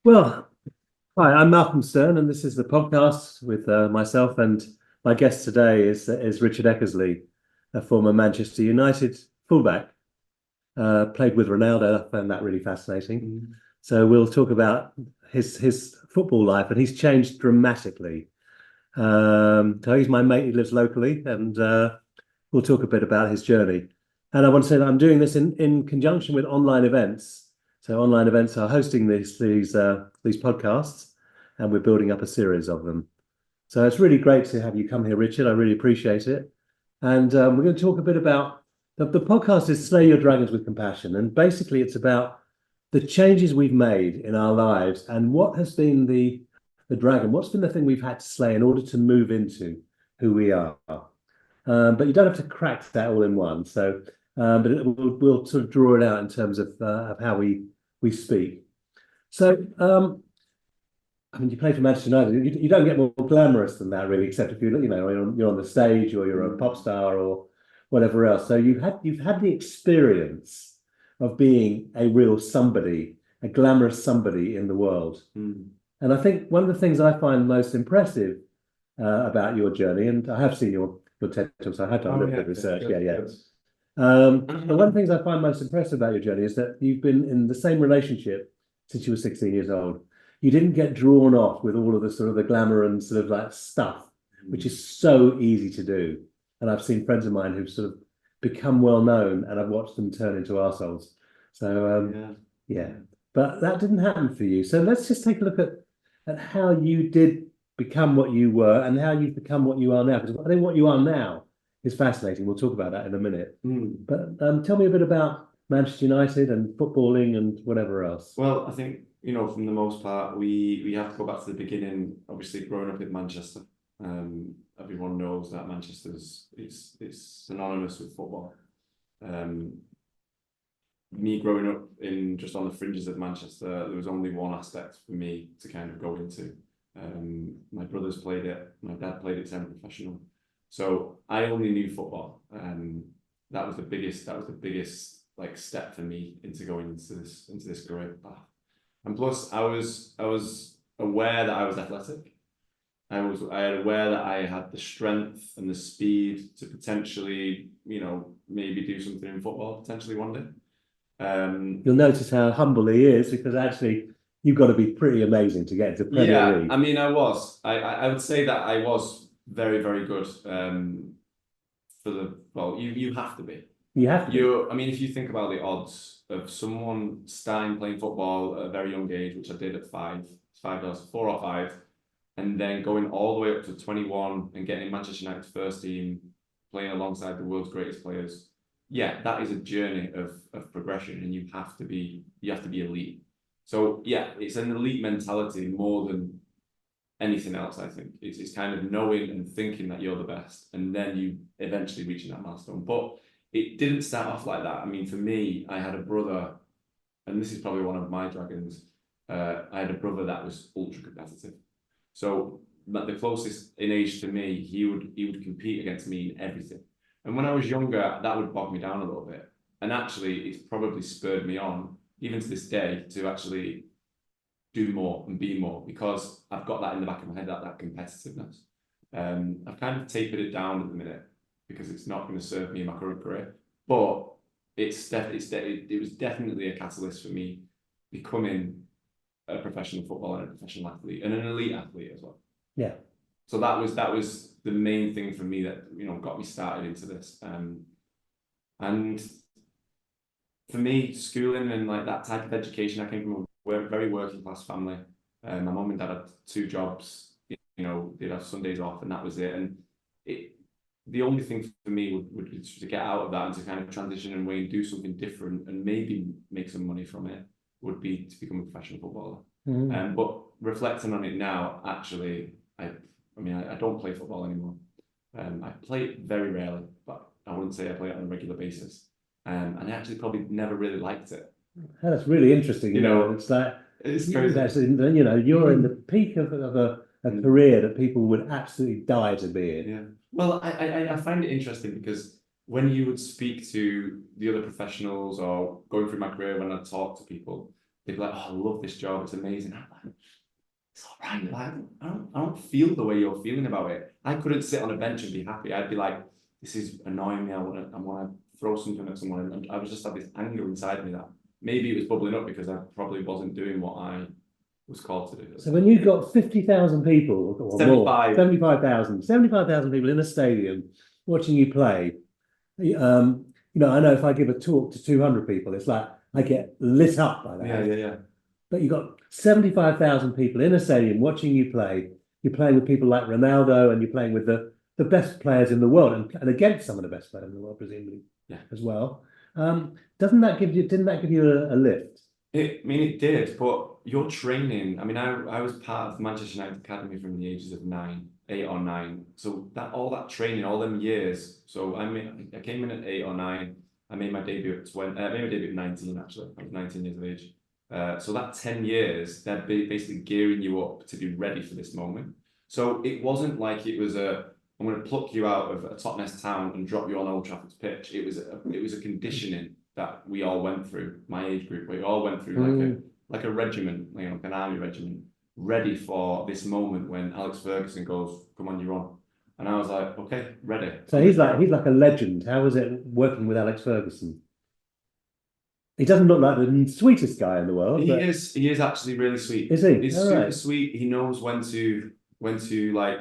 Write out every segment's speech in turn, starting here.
Well, hi, I'm Malcolm Stern, and this is the podcast with myself and my guest today is Richard Eckersley, a former Manchester United fullback, played with Ronaldo. I found that really fascinating. So we'll talk about his football life, and he's changed dramatically. So he's my mate. He lives locally, and we'll talk a bit about his journey. And I want to say that I'm doing this in conjunction with online events. So online events are hosting these podcasts, and we're building up a series of them. So it's really great to have you come here, Richard. I really appreciate it. And we're going to talk a bit about the podcast is Slay Your Dragons with Compassion, and basically it's about the changes we've made in our lives and what has been the dragon. What's been the thing we've had to slay in order to move into who we are? But you don't have to crack that all in one. So, but we'll sort of draw it out in terms of how we speak. So, I mean, you play for Manchester United. You don't get more glamorous than that, really, except if you're on the stage or you're a pop star or whatever else. So you've had the experience of being a real somebody, a glamorous somebody in the world. And I think one of the things I find most impressive about your journey, and I have seen your TED Talks, I had done a little bit of research. Yeah, yeah. But one of the things I find most impressive about your journey is that you've been in the same relationship since you were 16 years old. You didn't get drawn off with all of the sort of the glamour and sort of like stuff, which is so easy to do. And I've seen friends of mine who've sort of become well known, and I've watched them turn into arseholes. So yeah, but that didn't happen for you. So let's just take a look at how you did become what you were and how you've become what you are now. Because I think what you are now is fascinating. We'll talk about that in a minute. But tell me a bit about Manchester United and footballing and whatever else. Well, I think, from the most part, we have to go back to the beginning. Obviously, growing up in Manchester, everyone knows that Manchester's it's synonymous with football. Me growing up in just on the fringes of Manchester, there was only one aspect for me to kind of go into. My brothers played it, my dad played it semi-professional, so I only knew football. That was the biggest like step for me into going into this career path. And plus, I was aware that I was athletic. I was aware that I had the strength and the speed to potentially, maybe do something in football potentially one day. You'll notice how humble he is because actually you've got to be pretty amazing to get into Premier League. I mean, I would say that I was very, very good. You have to be. You have to. I mean, if you think about the odds of someone starting playing football at a very young age, which I did at 4 or 5, and then going all the way up to 21 and getting in Manchester United's first team, playing alongside the world's greatest players. Yeah, that is a journey of progression, and you have to be elite. So yeah, it's an elite mentality more than anything else. I think it's kind of knowing and thinking that you're the best, and then you eventually reaching that milestone. But it didn't start off like that. I mean, for me, I had a brother, and this is probably one of my dragons. I had a brother that was ultra competitive. So the closest in age to me, he would compete against me in everything. And when I was younger, that would bog me down a little bit. And actually, it's probably spurred me on, even to this day, to actually do more and be more, because I've got that in the back of my head, that competitiveness. I've kind of tapered it down at the minute because it's not going to serve me in my current career. But it was definitely a catalyst for me becoming a professional footballer and a professional athlete and an elite athlete as well. Yeah. So that was the main thing for me that got me started into this. And for me, schooling and like that type of education, I came from a very working class family. My mum and dad had 2 jobs. They'd have Sundays off, and that was it. And the only thing for me would be to get out of that and to kind of transition and way and do something different and maybe make some money from it, would be to become a professional footballer. But reflecting on it now, actually, I don't play football anymore. I play it very rarely, but I wouldn't say I play it on a regular basis. And I actually probably never really liked it. That's really interesting. It's like it's crazy. You're in the peak of a career that people would absolutely die to be in. Yeah. Well, I find it interesting because when you would speak to the other professionals or going through my career, when I talk to people, they'd be like, "Oh, I love this job. It's amazing." I'm like, "It's all right. Like, I don't feel the way you're feeling about it. I couldn't sit on a bench and be happy. I'd be like, this is annoying me. I want to throw something at someone." And I was just had this anger inside me that maybe it was bubbling up because I probably wasn't doing what I was called to do. So when you've got 50,000 people or 75. more, 75,000 people in a stadium watching you play, I know if I give a talk to 200 people, it's like I get lit up by that. Yeah. But you've got 75,000 people in a stadium watching you play. You're playing with people like Ronaldo, and you're playing with the best players in the world, and against some of the best players in the world, presumably, as well. Didn't that give you a lift? It did, but your training. I mean, I was part of the Manchester United Academy from the ages of 8 or 9. So all that training, all them years. So I came in at 8 or 9. I made my debut at 20. I made my debut at 19. Actually, I was 19 years of age. So that 10 years, they're basically gearing you up to be ready for this moment. So it wasn't like it was I'm going to pluck you out of a Totnes town and drop you on Old Trafford's pitch. It was a conditioning that we all went through. My age group, we all went through like a regiment, like an army regiment, ready for this moment when Alex Ferguson goes, "Come on, you're on." And I was like, "Okay, ready." So he's like a legend. How was it working with Alex Ferguson? He doesn't look like the sweetest guy in the world. He is actually really sweet. Is he? He's super sweet. He knows when to like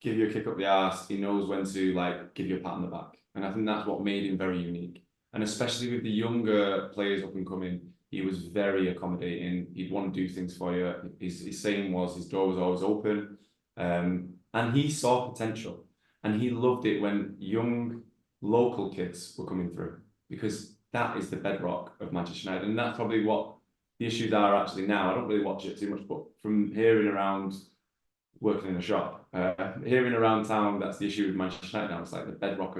give you a kick up the arse. He knows when to like give you a pat on the back. And I think that's what made him very unique. And especially with the younger players up and coming, he was very accommodating. He'd want to do things for you. His saying was his door was always open. And he saw potential. And he loved it when young local kids were coming through, because that is the bedrock of Manchester United. And that's probably what the issues are actually now. I don't really watch it too much, but from hearing around, working in a shop, hearing around town, that's the issue with Manchester United now. It's like the bedrock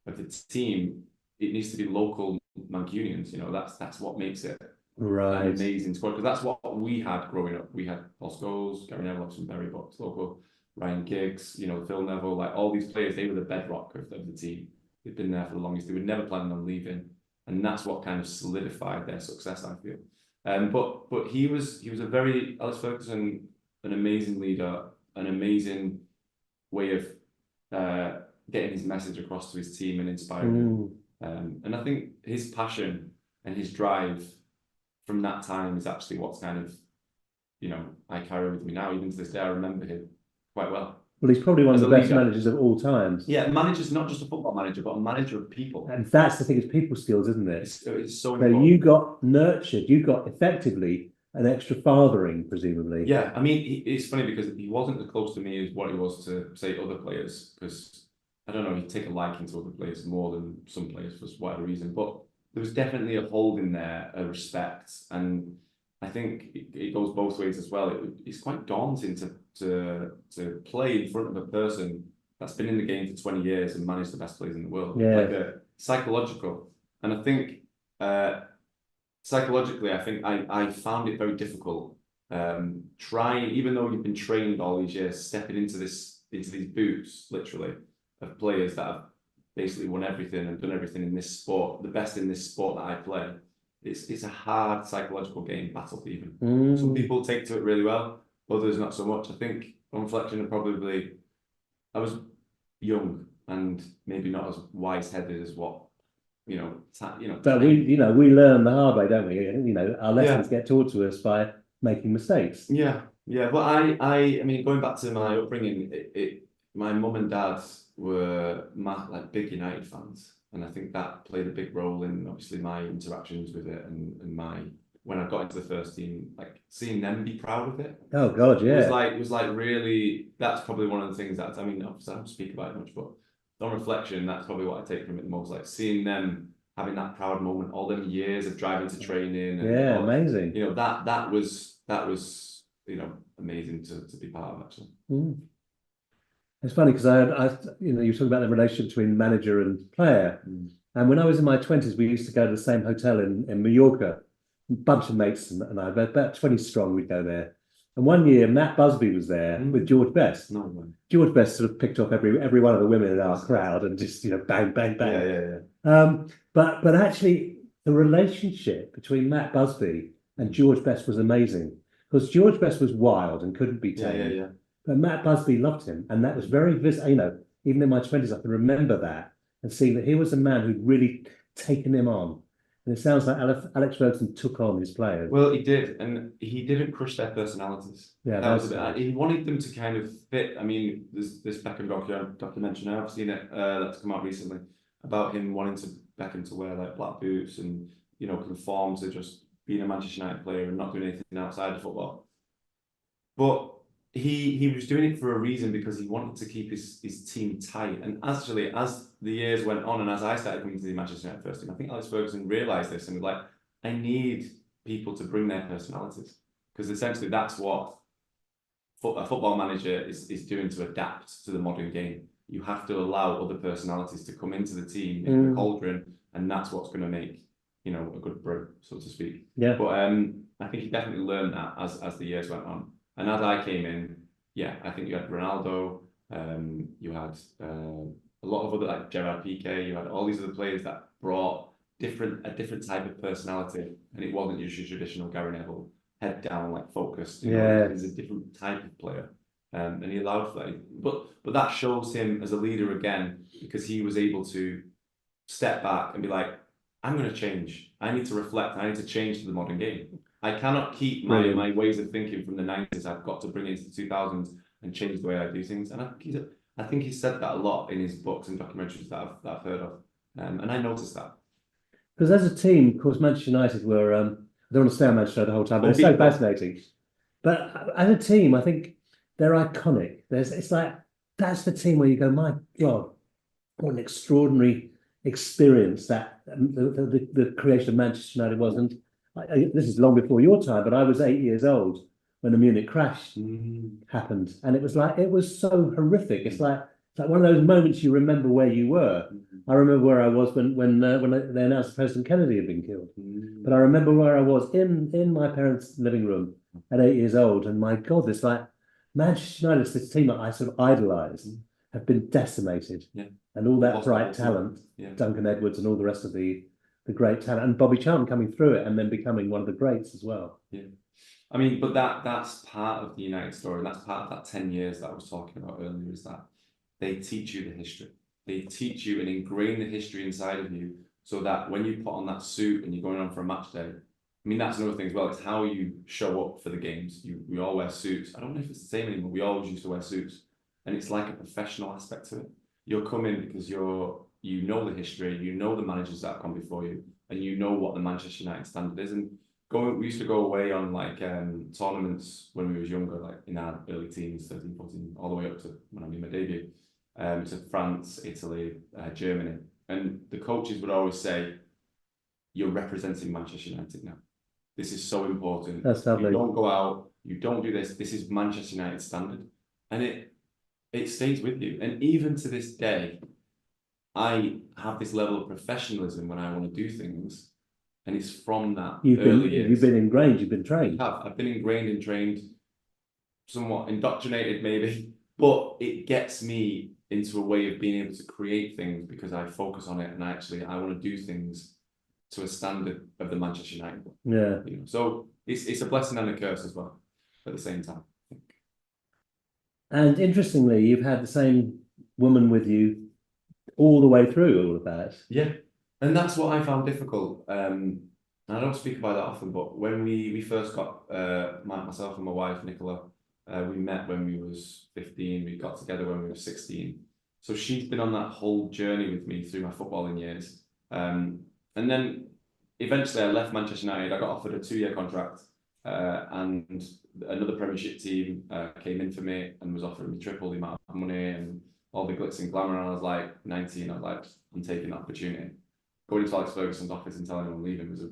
of the team. It needs to be local Mancunians. That's what makes it an amazing squad. Because that's what we had growing up. We had Paul Scholes, Gary Neville, some Barry Box, local Ryan Giggs, Phil Neville, like all these players. They were the bedrock of the team. They'd been there for the longest. They were never planning on leaving, and that's what kind of solidified their success, I feel. But he was Alex Ferguson, an amazing leader, an amazing way of getting his message across to his team and inspiring them. And I think his passion and his drive from that time is actually what's kind of, I carry with me now. Even to this day, I remember him quite well. Well, he's probably one of the best managers of all times. Yeah, manager's not just a football manager, but a manager of people. And that's the thing, it's people skills, isn't it? It's so important. You got nurtured, you got effectively an extra fathering, presumably. Yeah, I mean, it's funny because he wasn't as close to me as what he was to, say, other players, because, I don't know, he'd take a liking to other players more than some players for whatever reason, but there was definitely a hold in there, a respect, and I think it goes both ways as well. It's quite daunting to play in front of a person that's been in the game for 20 years and managed the best players in the world. Yeah. Like psychological. And I think psychologically, I think I found it very difficult trying, even though you've been trained all these years, stepping into these boots, literally, of players that have basically won everything and done everything in this sport, the best in this sport that I play. It's a hard psychological game, battle even. Some people take to it really well, others not so much. I think on reflection, I was young and maybe not as wise-headed as what But we learn the hard way, don't we? Our lessons get taught to us by making mistakes. Yeah. But I mean, going back to my upbringing, my mum and dad were like big United fans. And I think that played a big role in obviously my interactions with it and when I got into the first team, like seeing them be proud of it. Oh God, yeah. It was like really, that's probably one of the things that, I mean, obviously I don't speak about it much, but on reflection, that's probably what I take from it the most, like seeing them having that proud moment, all them years of driving to training. And amazing. That was amazing to be part of, actually. It's funny because you were talking about the relationship between manager and player. And when I was in my 20s, we used to go to the same hotel in Mallorca. A bunch of mates and I, about 20 strong, we'd go there. And one year, Matt Busby was there with George Best. No way. George Best sort of picked off every one of the women in our crowd and just, bang, bang, bang. Yeah. But actually, the relationship between Matt Busby and George Best was amazing because George Best was wild and couldn't be tamed. Yeah. But Matt Busby loved him, and that was very visible. You know, even in my 20s, I can remember that and seeing that he was a man who'd really taken him on. And it sounds like Alex Ferguson took on his players. Well, he did, and he didn't crush their personalities. Yeah, that was that's a bit. right. He wanted them to kind of fit. I mean, there's this Beckham documentary. I've seen it. That's come out recently about him wanting Beckham to wear like black boots and conform to just being a Manchester United player and not doing anything outside of football. But he was doing it for a reason because he wanted to keep his team tight. And actually, as the years went on and as I started coming to the Manchester United first team, I think Alex Ferguson realised this and was like, I need people to bring their personalities because essentially that's what a football manager is doing to adapt to the modern game. You have to allow other personalities to come into the team in the cauldron, and that's what's going to make a good brew, so to speak. Yeah. But I think he definitely learned that as the years went on. And as I came in, yeah, I think you had Ronaldo, you had a lot of other like Gerard Piqué, you had all these other players that brought a different type of personality, and it wasn't your traditional Gary Neville, head down, like focused. He's a different type of player, and he allowed for that. But that shows him as a leader again because he was able to step back and be like, I'm going to change. I need to reflect. I need to change to the modern game. I cannot keep my ways of thinking from the 90s. I've got to bring it into the 2000s and change the way I do things. And I think he said that a lot in his books and documentaries that I've heard of. And I noticed that. Because as a team, of course, Manchester United were, I don't want to stay on Manchester the whole time, but it's so fascinating. But as a team, I think they're iconic. It's like, that's the team where you go, my God, what an extraordinary experience that the creation of Manchester United was. And this is long before your time, but I was 8 years old when the Munich crash happened, and it was so horrific. It's like one of those moments you remember where you were. I remember where I was when they announced President Kennedy had been killed, but I remember where I was in my parents' living room at 8 years old, and my God, it's like Manchester United, this team that I sort of idolised, have been decimated, and all that bright talent, Duncan Edwards and all the rest of the great talent, and Bobby Charlton coming through it and then becoming one of the greats as well. Yeah, I mean, but that's part of the United story. And that's part of that 10 years that I was talking about earlier, is that they teach you the history. They teach you and ingrain the history inside of you so that when you put on that suit and you're going on for a match day, I mean, that's another thing as well. It's how you show up for the games. We all wear suits. I don't know if it's the same anymore. We always used to wear suits. And it's like a professional aspect to it. You're coming because you know the history, you know the managers that have come before you, and you know what the Manchester United standard is. And we used to go away on like tournaments when we was younger, like in our early teens, 13, 14, all the way up to when I made my debut, to France, Italy, Germany. And the coaches would always say, you're representing Manchester United now. This is so important. That's lovely. You don't go out, you don't do this. This is Manchester United standard. And it stays with you. And even to this day, I have this level of professionalism when I want to do things, and it's from that early years. You've been ingrained, you've been trained. I've been ingrained and trained, somewhat indoctrinated maybe, but it gets me into a way of being able to create things because I focus on it and I want to do things to a standard of the Manchester United. Yeah. So it's a blessing and a curse as well at the same time. And interestingly, you've had the same woman with you all the way through all of that. Yeah, and that's what I found difficult. And I don't speak about that often, but when we first got myself and my wife Nicola, we met when we was 15. We got together when we were 16. So she's been on that whole journey with me through my footballing years. And then eventually I left Manchester United. I got offered a 2-year contract, and another Premiership team came in for me and was offering me triple the amount of money and all the glitz and glamour. And I was like 19. I was like, I'm taking that opportunity. Going to Alex Ferguson's office and telling him I'm leaving was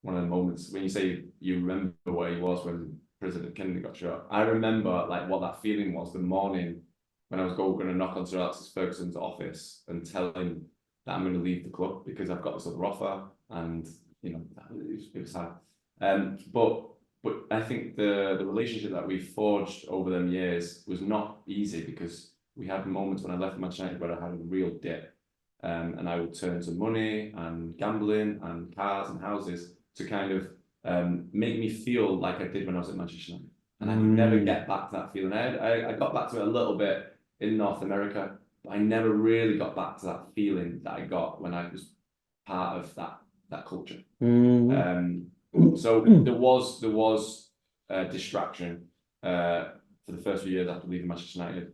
one of the moments when you say you remember where he was when President Kennedy got shot. I remember like what that feeling was the morning when I was going to knock on Sir Alex Ferguson's office and tell him that I'm going to leave the club because I've got this other offer, and it was sad. But I think the relationship that we forged over them years was not easy because we had moments when I left Manchester United where I had a real dip, and I would turn to money and gambling and cars and houses to kind of make me feel like I did when I was at Manchester United. And I could never get back to that feeling. I got back to it a little bit in North America, but I never really got back to that feeling that I got when I was part of that culture. So there was a distraction for the first few years after leaving Manchester United.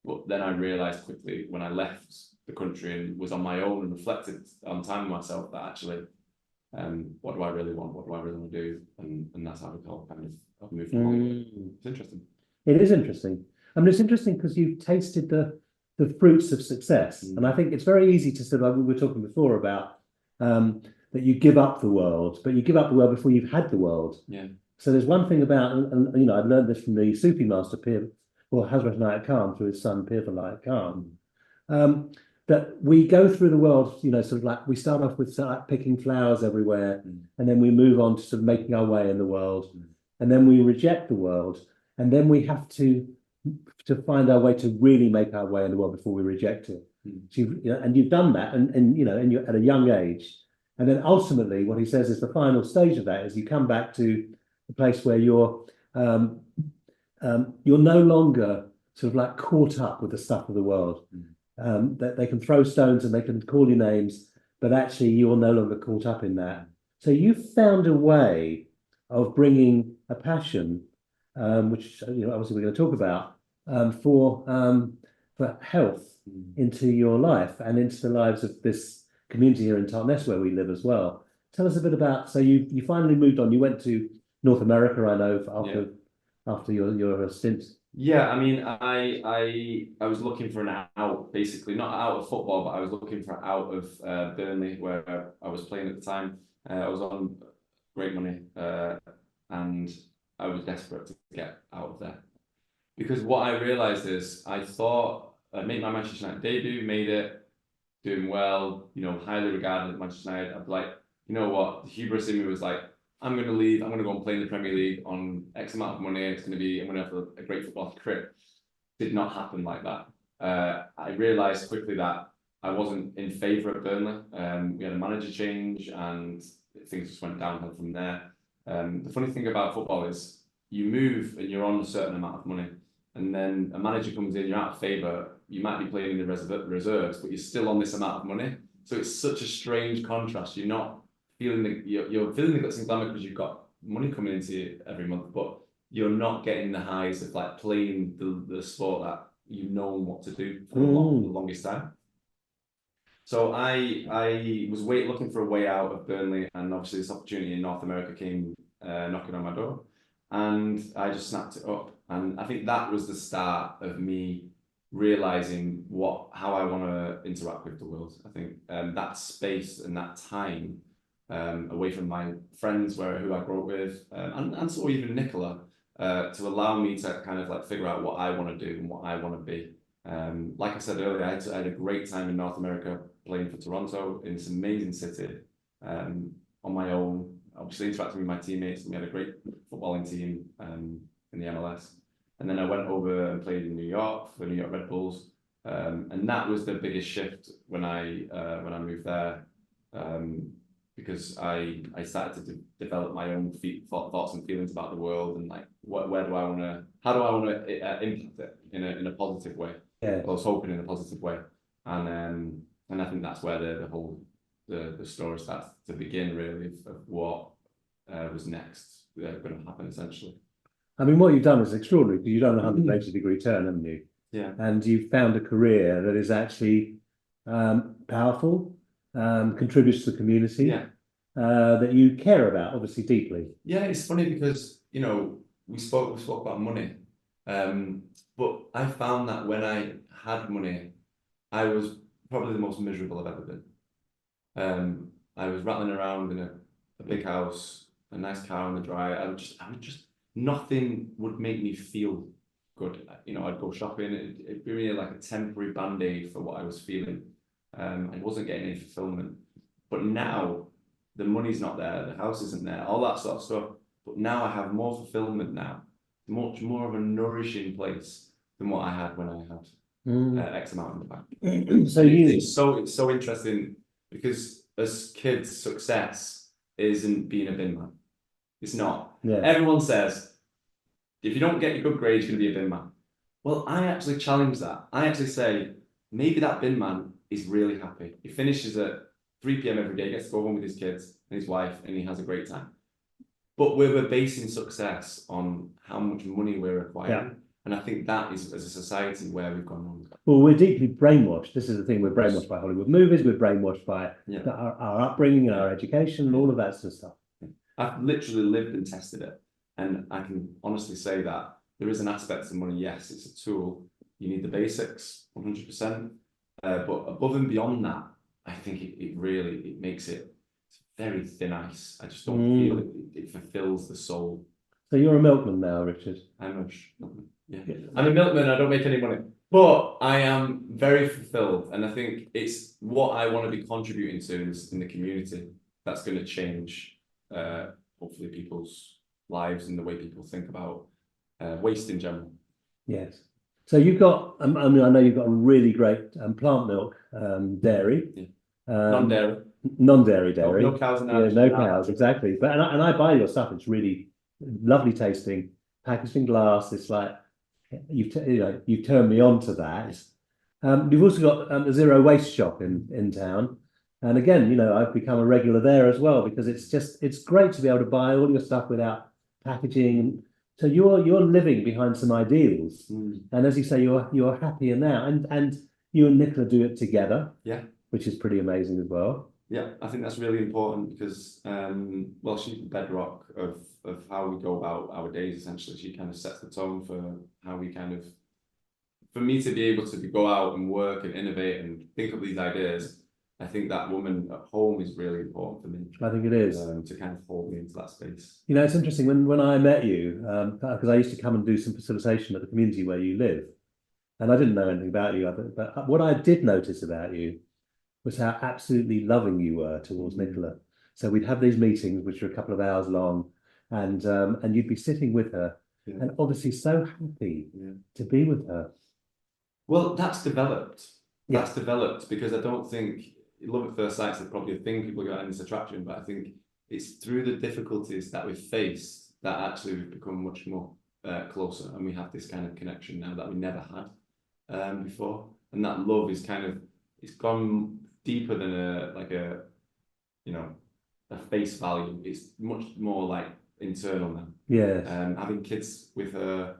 But then I realised quickly when I left the country and was on my own and reflected on time with myself that actually, what do I really want? What do I really want to do? And that's how we kind of moved forward. It's interesting. It is interesting. I mean, it's interesting because you've tasted the fruits of success, and I think it's very easy to sort of, we were talking before about that you give up the world, but you give up the world before you've had the world. Yeah. So there's one thing about, and you know, I've learned this from the Sufi master Hazrat Inayat Khan through his son Pir Inayat Khan, that we go through the world, you know, sort of like we start off with like picking flowers everywhere, and then we move on to sort of making our way in the world, and then we reject the world, and then we have to find our way to really make our way in the world before we reject it. So and you've done that, and you know, and you're at a young age, and then ultimately, what he says is the final stage of that is you come back to a place where you're no longer sort of like caught up with the stuff of the world. That they can throw stones and they can call you names, but actually you're no longer caught up in that. So you found a way of bringing a passion, which you know obviously we're going to talk about, for health into your life and into the lives of this community here in Tartness where we live as well. Tell us a bit about. So you finally moved on. You went to North America, I know, after your stint. Yeah, I mean, I was looking for an out, basically, not out of football, but I was looking for out of Burnley, where I was playing at the time. I was on great money, and I was desperate to get out of there. Because what I realised is, I thought I made my Manchester United debut, made it, doing well, you know, highly regarded at Manchester United. I'd be like, you know what, the hubris in me was like, I'm going to leave. I'm going to go and play in the Premier League on X amount of money. I'm going to have a great football career. Did not happen like that. I realised quickly that I wasn't in favour at Burnley. We had a manager change and things just went downhill from there. The funny thing about football is you move and you're on a certain amount of money, and then a manager comes in, you're out of favour. You might be playing in the reserves, but you're still on this amount of money. So it's such a strange contrast. You're not feeling you're feeling the glitz and glamour because you've got money coming into you every month, but you're not getting the highs of like playing the sport that you've known what to do for the longest time. So I was looking for a way out of Burnley, and obviously this opportunity in North America came knocking on my door, and I just snapped it up. And I think that was the start of me realizing how I want to interact with the world. I think that space and that time away from my friends who I grew up with, and so even Nicola, to allow me to kind of like figure out what I want to do and what I want to be. Like I said earlier, I had a great time in North America playing for Toronto in this amazing city, on my own, obviously interacting with my teammates, and we had a great footballing team in the MLS. And then I went over and played in New York for New York Red Bulls, and that was the biggest shift when I moved there, because I started to develop my own thoughts and feelings about the world, and like how do I want to impact it in a positive way. Yeah. I was hoping in a positive way, and I think that's where the story starts to begin, really, of what was next going to happen essentially. I mean, what you've done is extraordinary because you've done a 180-degree turn, haven't you? Yeah. And you've found a career that is actually powerful, contributes to the community, that you care about, obviously, deeply. Yeah, it's funny because, you know, we spoke about money, but I found that when I had money, I was probably the most miserable I've ever been. I was rattling around in a big house, a nice car on the drive. I would just nothing would make me feel good. You know, I'd go shopping. It'd be really like a temporary band-aid for what I was feeling. I wasn't getting any fulfillment. But now the money's not there, the house isn't there, all that sort of stuff. But now I have more fulfillment now, much more of a nourishing place than what I had when I had X amount in the bank. So it's so interesting because as kids, success isn't being a bin man. It's not. Yeah. Everyone says, if you don't get your good grades, you're going to be a bin man. Well, I actually challenge that. I actually say, maybe that bin man is really happy. He finishes at 3 p.m. every day, he gets to go home with his kids and his wife, and he has a great time. But we're basing success on how much money we're acquiring. Yeah. And I think that is, as a society, where we've gone wrong. Well, we're deeply brainwashed. This is the thing. We're brainwashed by Hollywood movies. We're brainwashed by our upbringing and our education and all of that sort of stuff. I've literally lived and tested it. And I can honestly say that there is an aspect to money. Yes, it's a tool. You need the basics, 100%. But above and beyond that, I think it really makes it very thin ice. I just don't feel it fulfills the soul. So you're a milkman now, Richard. I'm a milkman. I don't make any money, but I am very fulfilled, and I think it's what I want to be contributing to in the community that's going to change, hopefully, people's lives and the way people think about waste in general. Yes. So you've got, I mean, I know you've got a really great plant milk dairy. Yeah. Non-dairy. Non-dairy dairy. No cows in there. Yeah, no cows, exactly. But and I buy your stuff. It's really lovely tasting, packaged in glass. It's like you've turned me on to that. You've also got a zero waste shop in town, and again, I've become a regular there as well because it's great to be able to buy all your stuff without packaging. So you're living behind some ideals, and as you say, you're happier now, and you and Nicola do it together. Yeah, which is pretty amazing as well. Yeah, I think that's really important because, well, she's the bedrock of how we go about our days. Essentially, she kind of sets the tone for how we for me to be able to go out and work and innovate and think of these ideas. I think that woman at home is really important for me. I think it is to kind of hold me into that space. It's interesting when I met you because I used to come and do some facilitation at the community where you live, and I didn't know anything about you, but what I did notice about you was how absolutely loving you were towards Nicola. So we'd have these meetings, which were a couple of hours long, and you'd be sitting with her, and obviously so happy to be with her. Well, that's developed. Yeah. That's developed because I don't think love at first sight is probably a thing people get in this attraction, but I think it's through the difficulties that we've faced that actually we've become much more closer, and we have this kind of connection now that we never had before, and that love is it's gone deeper than a face value. It's much more like internal now. Yes. Having kids with her,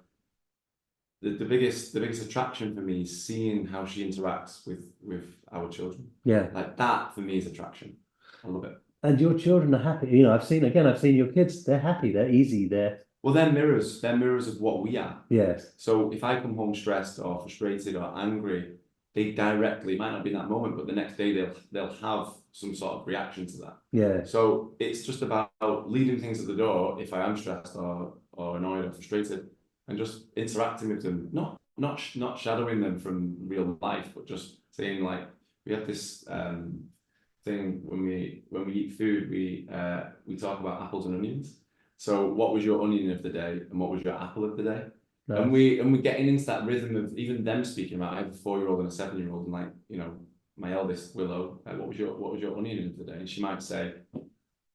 the biggest attraction for me is seeing how she interacts with our children. Yeah. Like that for me is attraction. I love it. And your children are happy. I've seen your kids, they're happy, they're easy, they're mirrors of what we are. Yes. So if I come home stressed or frustrated or angry, they directly, it might not be in that moment, but the next day they'll have some sort of reaction to that. Yeah. So it's just about leaving things at the door if I am stressed or annoyed or frustrated, and just interacting with them, not shadowing them from real life, but just saying, like, we have this thing when we eat food, we talk about apples and onions. So what was your onion of the day and what was your apple of the day? Nice. And we're getting into that rhythm of even them speaking about. I have a 4-year-old and a 7-year-old, and my eldest Willow, what was your onion of the day? And she might say,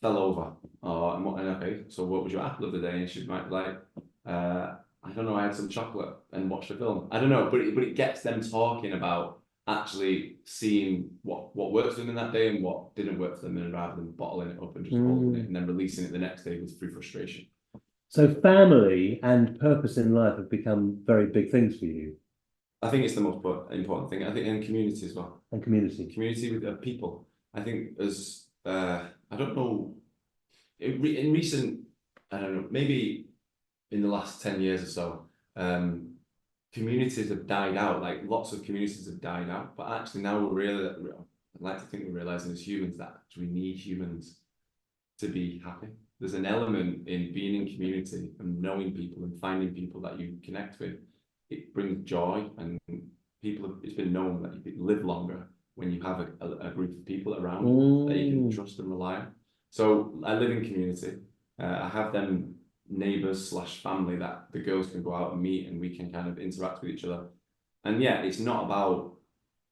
fell over. Okay, so what was your apple of the day? And she might be like, I don't know, I had some chocolate and watched a film. I don't know, but it gets them talking about actually seeing what worked for them in that day and what didn't work for them, and rather than bottling it up and just holding it and then releasing it the next day through frustration. So family and purpose in life have become very big things for you. I think it's the most important thing. I think, and community as well. And community with people. I think as I don't know, in recent, I don't know, maybe in the last 10 years or so, communities have died out. Like lots of communities have died out, but actually now I'd like to think we're realizing as humans that we need humans to be happy. There's an element in being in community and knowing people and finding people that you connect with. It brings joy, and it's been known that you live longer when you have a group of people around that you can trust and rely on. So I live in community. I have them neighbours / family that the girls can go out and meet, and we can kind of interact with each other. And yeah, it's not about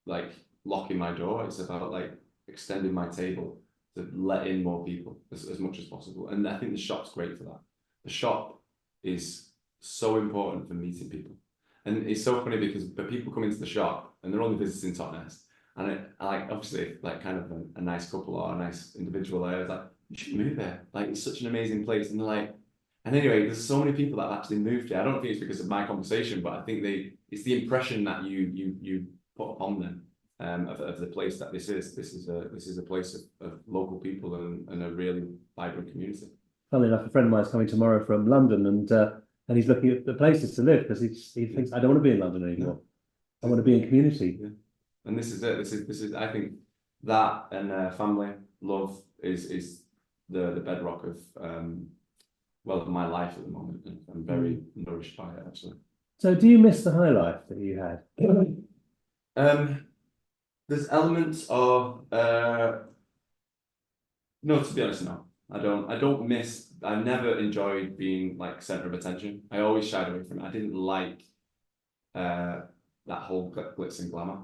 like locking my door. It's about like extending my table let in more people as much as possible. And I think the shop's great for that. The shop is so important for meeting people. And it's so funny because the people come into the shop and they're only visiting Totnes. And I like, obviously, like kind of a nice couple or a nice individual there. I was like, you should move there. Like, it's such an amazing place. And they're like, and anyway, there's so many people that have actually moved here. I don't think it's because of my conversation, but I think it's the impression that you put upon them of the place that this is. This is a place of local people and a really vibrant community. Funnily enough, a friend of mine is coming tomorrow from London, and he's looking at the places to live because he thinks, I don't want to be in London anymore. I want to be in community. Yeah. And this is it. This is. I think that and family love is the bedrock of well, my life at the moment, and I'm very nourished by it actually. So, do you miss the high life that you had? There's elements of no, to be honest, no. I don't miss. I never enjoyed being like center of attention. I always shied away from it. I didn't like that whole glitz and glamour.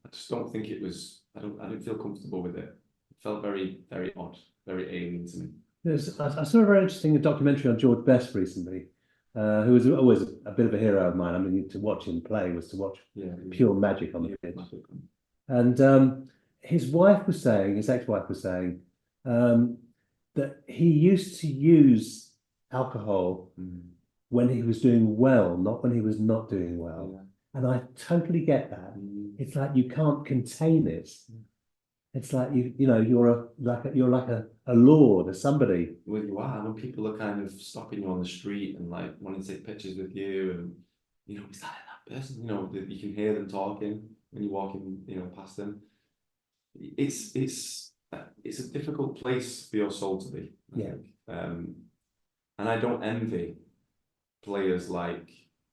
I just don't think it was. I didn't feel comfortable with it. It felt very, very odd, very alien to me. I saw a very interesting documentary on George Best recently, who was always a bit of a hero of mine. I mean, to watch him play was to watch pure magic on the pitch. And his wife was saying, his ex-wife was saying, that he used to use alcohol when he was doing well, not when he was not doing well. Yeah. And I totally get that. It's like you can't contain it. It's like you're like a lord or somebody. Well, you are. When people are kind of stopping you on the street and like wanting to take pictures with you, and is that person? You can hear them talking when you're walking, past them. It's a difficult place for your soul to be. I think. And I don't envy players like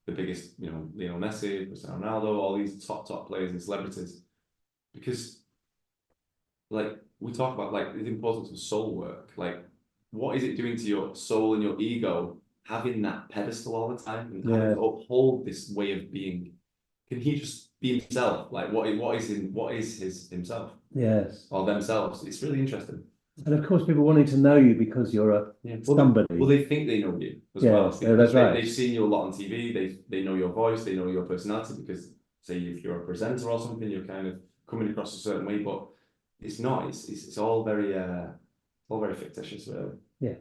the biggest, Lionel Messi, Cristiano Ronaldo, all these top players and celebrities, because like we talk about like the importance of soul work. Like, what is it doing to your soul and your ego having that pedestal all the time and having to uphold this way of being? Can he just be himself? Like, what is his himself? Yes. Or themselves? It's really interesting. And of course, people wanting to know you because you're a somebody. Well, they think they know you as well. That's right. They've seen you a lot on TV. They know your voice. They know your personality because, say, if you're a presenter or something, you're kind of coming across a certain way. But it's not. It's all very fictitious, really. Yeah.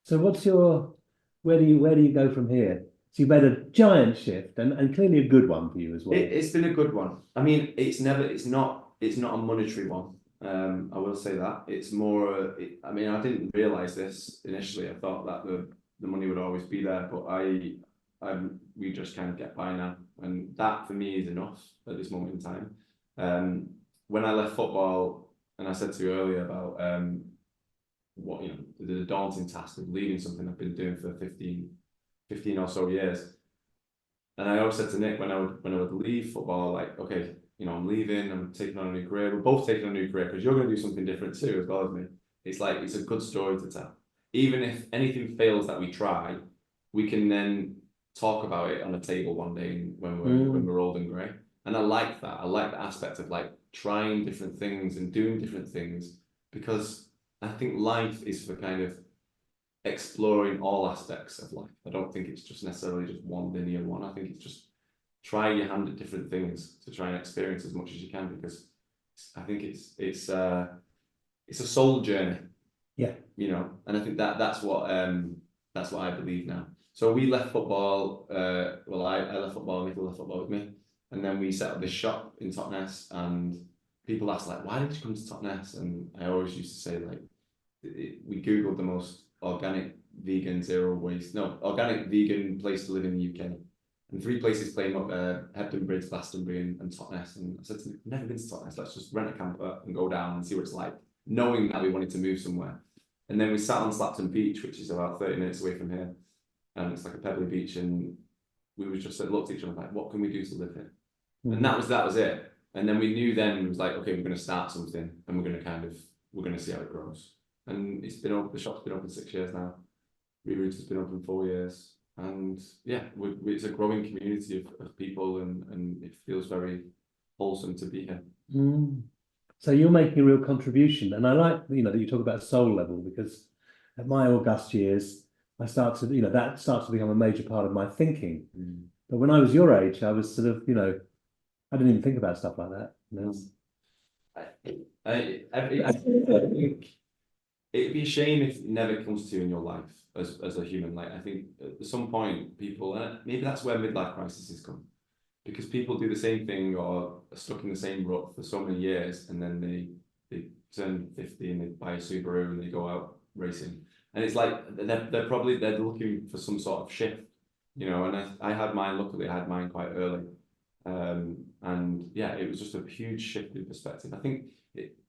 So, where do you go from here? So you made a giant shift and clearly a good one for you as well. It's been a good one. I mean, it's not a monetary one. I will say that it's more. I mean, I didn't realize this initially. I thought that the money would always be there, but we just kind of get by now, and that for me is enough at this moment in time. When I left football, and I said to you earlier about what the daunting task of leaving something I've been doing for 15 or so years, and I always said to Nick when I would leave football, like, okay, I'm leaving, I'm taking on a new career. We're both taking on a new career because you're going to do something different too, as well as me. It's like, it's a good story to tell. Even if anything fails that we try, we can then talk about it on a table one day when we're old and grey. And I like that. I like the aspect of like trying different things and doing different things, because I think life is for kind of exploring all aspects of life. I don't think it's just necessarily just one linear one. I think it's just try your hand at different things to try and experience as much as you can, because I think it's a soul journey. Yeah. And I think that's what I believe now. So we left football. Well, I left football. Nicola left football with me, and then we set up this shop in Totnes. And people ask like, "Why did you come to Totnes?" And I always used to say like, we googled the most organic vegan organic vegan place to live in the UK. And 3 places came up: Hebden Bridge, Glastonbury, and Totnes. And I said to them, "I've never been to Totnes. Let's just rent a camper and go down and see what it's like," knowing that we wanted to move somewhere. And then we sat on Slapton Beach, which is about 30 minutes away from here. And it's like a pebbly beach. And we just looked at each other like, what can we do to live here? And that was it. And then we knew then, it was like, okay, we're going to start something, and we're going to see how it grows. And the shop's been open 6 years now. Reroutes has been open 4 years. And yeah, it's a growing community of people, and it feels very wholesome to be here. So you're making a real contribution, and I like, that you talk about soul level, because at my August years, I start to, that starts to become a major part of my thinking. But when I was your age, I was sort of, I didn't even think about stuff like that. I think it'd be a shame if it never comes to you in your life as a human. Like, I think at some point people, and maybe that's where midlife crises come, because people do the same thing or are stuck in the same rut for so many years, and then they turn 50 and they buy a Subaru and they go out racing, and it's like they're looking for some sort of shift, And I had mine. Luckily, I had mine quite early, and yeah, it was just a huge shift in perspective. I think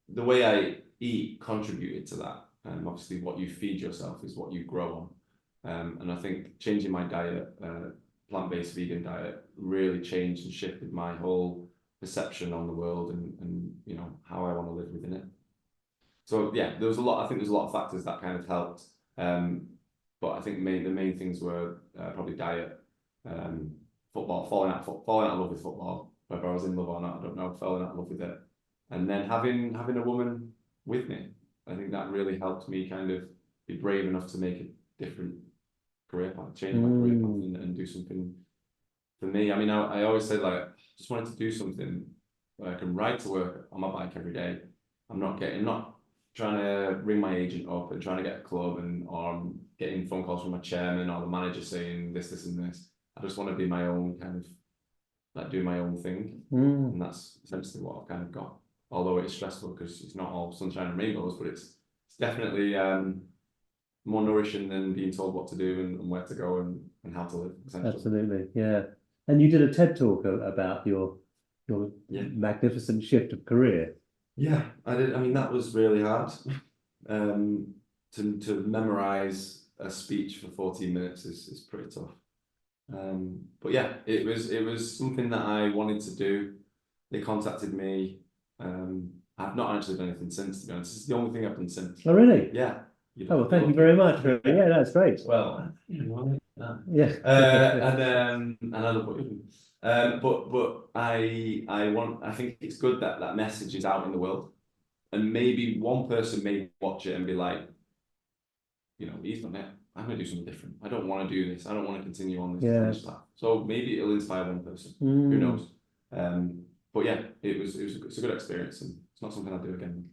the way I eat contributed to that. Obviously, what you feed yourself is what you grow on, and I think changing my diet, plant-based vegan diet, really changed and shifted my whole perception on the world and how I want to live within it. So yeah, there was a lot. I think there's a lot of factors that kind of helped, but I think the main things were probably diet, football, falling out of love with football, whether I was in love or not, I don't know, falling out of love with it, and then having a woman with me. I think that really helped me kind of be brave enough to make a different career path, change my career path, and do something for me. I mean, I always said, like, just wanted to do something where I can ride to work on my bike every day. I'm not trying to ring my agent up and trying to get a club, or I'm getting phone calls from my chairman or the manager saying this, and this. I just want to be my own kind of, like, do my own thing, and that's essentially what I've kind of got. Although it's stressful because it's not all sunshine and rainbows, but it's definitely more nourishing than being told what to do and where to go and how to live. Absolutely, yeah. And you did a TED talk about your magnificent shift of career. Yeah, I did. I mean, that was really hard. To memorize a speech for 14 minutes is pretty tough. But yeah, it was something that I wanted to do. They contacted me. I've not actually done anything since, to be honest. This is the only thing I've done since. Oh, really? Yeah. Oh, well, thank you very much. Yeah, that's great. Well, yeah. and I love what you're doing. But I think it's good that message is out in the world, and maybe one person may watch it and be like, he's done it. I'm going to do something different. I don't want to do this. I don't want to continue on this path. So maybe it'll inspire one person. Who knows? But yeah, it's a good experience, and it's not something I'll do again.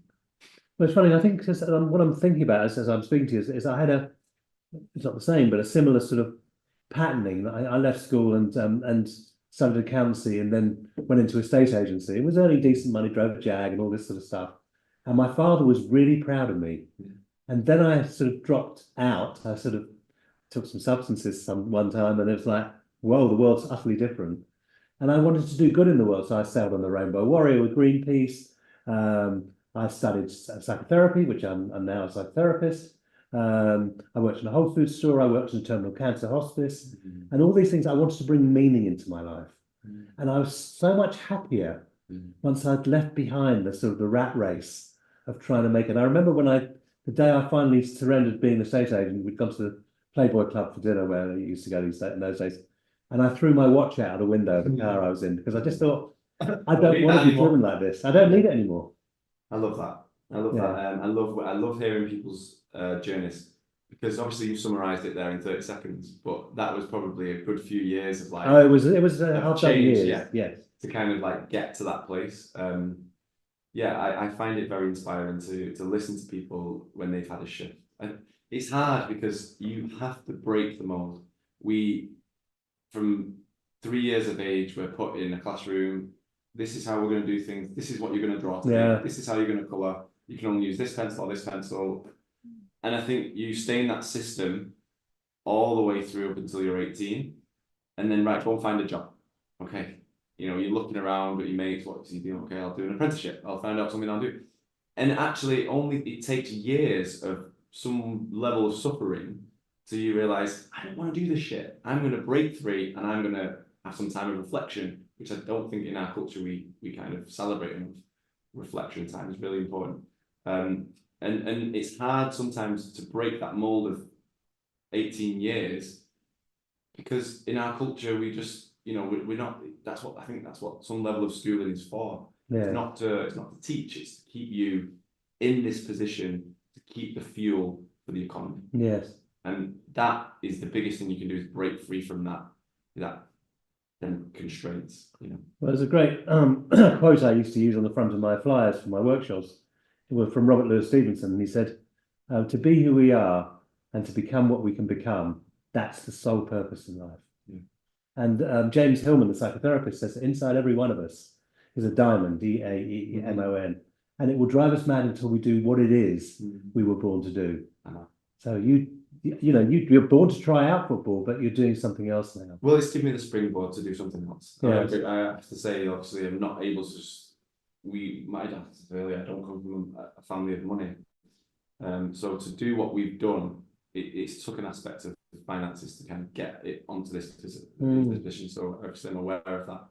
Well, it's funny. I think what I'm thinking about as I'm speaking to you is I had it's not the same, but a similar sort of patterning. I left school and studied accountancy, and then went into a estate agency. It was earning decent money, drove a Jag and all this sort of stuff. And my father was really proud of me. And then I sort of dropped out. I sort of took some substances one time, and it was like, whoa, the world's utterly different. And I wanted to do good in the world, so I sailed on the Rainbow Warrior with Greenpeace. I studied psychotherapy, which I'm now a psychotherapist. I worked in a Whole Foods store. I worked in a terminal cancer hospice, and all these things. I wanted to bring meaning into my life, and I was so much happier once I'd left behind the sort of the rat race of trying to make it. I remember the day I finally surrendered being a estate agent, we'd gone to the Playboy Club for dinner where they used to go in those days, and I threw my watch out the window of the car I was in because I just thought, I don't want to be driven like this. I don't need it anymore. I love that. I love that. I love hearing people's journeys, because obviously you summarised it there in 30 seconds, but that was probably a good few years of, like, it was half change, years, yes, to kind of like get to that place. I find it very inspiring to listen to people when they've had a shift. And it's hard because you have to break the mold. From 3 years of age, we're put in a classroom. This is how we're going to do things. This is what you're going to draw today. This is how you're going to colour. You can only use this pencil or this pencil. And I think you stay in that system all the way through up until you're 18. And then, right, go and find a job. Okay. You're looking around with your mates. What do you do? Okay, I'll do an apprenticeship. I'll find out something I'll do. And actually, it takes years of some level of suffering till you realise, I don't want to do this shit. I'm going to break free, and I'm going to have some time of reflection, which I don't think in our culture we kind of celebrate enough. Reflection time is really important. And it's hard sometimes to break that mold of 18 years, because in our culture we just, we're not, that's what some level of schooling is for. Yeah. It's not to teach, it's to keep you in this position, to keep the fuel for the economy. Yes. And that is the biggest thing you can do, is break free from them constraints, you know. Well, there's a great quote I used to use on the front of my flyers for my workshops. It was from Robert Louis Stevenson, and he said, to be who we are and to become what we can become, that's the sole purpose in life. Yeah. And James Hillman, the psychotherapist, says that inside every one of us is a diamond, DAEMON, and it will drive us mad until we do what it is we were born to do. So you're born to try out football, but you're doing something else now. Well, it's given me the springboard to do something else. Yes. I have to say, obviously, I'm not able to just, my dad said earlier, I don't come from a family of money. So to do what we've done, it's took an aspect of finances to kind of get it onto this position. So obviously I'm aware of that.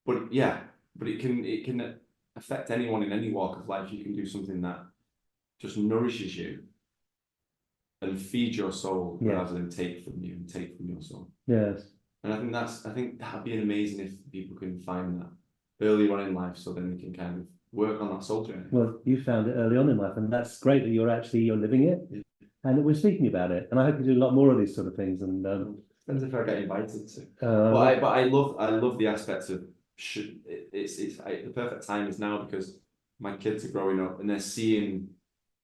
But it can affect anyone in any walk of life. You can do something that just nourishes you and feed your soul rather than take from you and take from your soul. Yes. And I think that'd be amazing if people can find that early on in life, so then they can kind of work on that soul journey. Well, you found it early on in life, and that's great that you're living it, and we're speaking about it. And I hope you do a lot more of these sort of things. And depends if I get invited to. But I love the aspect of the perfect time is now, because my kids are growing up and they're seeing.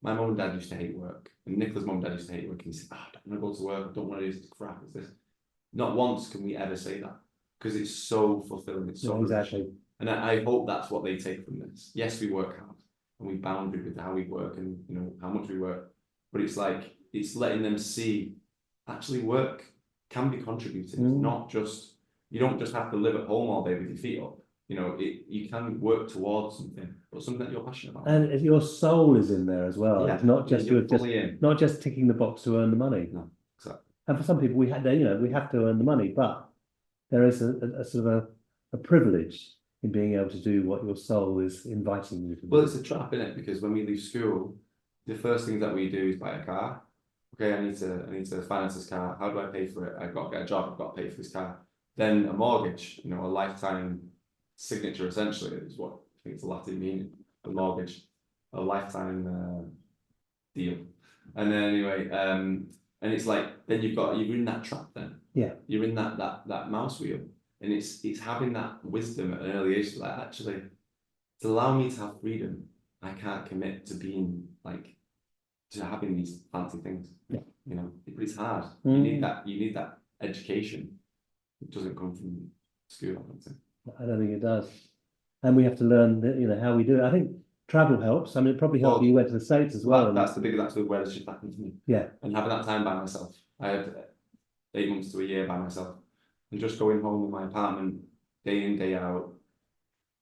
My mum and dad used to hate work, and Nicola's mum and dad used to hate work. And he said, I don't want to go to work. I don't want to do this crap. It's this. Not once can we ever say that, because it's so fulfilling. It's so exactly. And I hope that's what they take from this. Yes, we work hard and we boundary with how we work and how much we work, but it's letting them see actually work can be contributed. It's not just, you don't just have to live at home all day with your feet up. You can work towards something, but something that you're passionate about. And your soul is in there as well. Yeah, it's not just not just ticking the box to earn the money. No, exactly. And for some people, we have to earn the money, but there is a sort of a privilege in being able to do what your soul is inviting you to do. Well, it's a trap, isn't it? Because when we leave school, the first things that we do is buy a car. Okay, I need to finance this car. How do I pay for it? I've got to get a job. I've got to pay for this car. Then a mortgage, a lifetime signature, essentially, is what I think it's a Latin meaning. A mortgage, a lifetime deal. And then anyway, and it's like, then you're in that trap. Then you're in that mouse wheel. And it's having that wisdom at an early age, like, actually, to allow me to have freedom, I can't commit to being to having these fancy things. Yeah. But it's hard. You need that education. It doesn't come from school, I don't think. I don't think it does. And we have to learn how we do it. I think travel helps. I mean, it probably helped you went to the States as well. That's where the shift happened to me. Yeah. And having that time by myself. I had 8 months to a year by myself. And just going home in my apartment, day in, day out,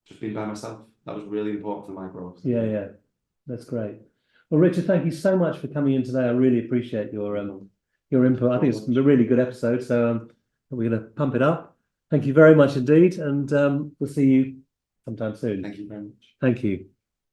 just being by myself. That was really important for my growth. Yeah. That's great. Well, Richard, thank you so much for coming in today. I really appreciate your input. I think it's a really good episode. So we're going to pump it up. Thank you very much indeed. And we'll see you sometime soon. Thank you very much. Thank you.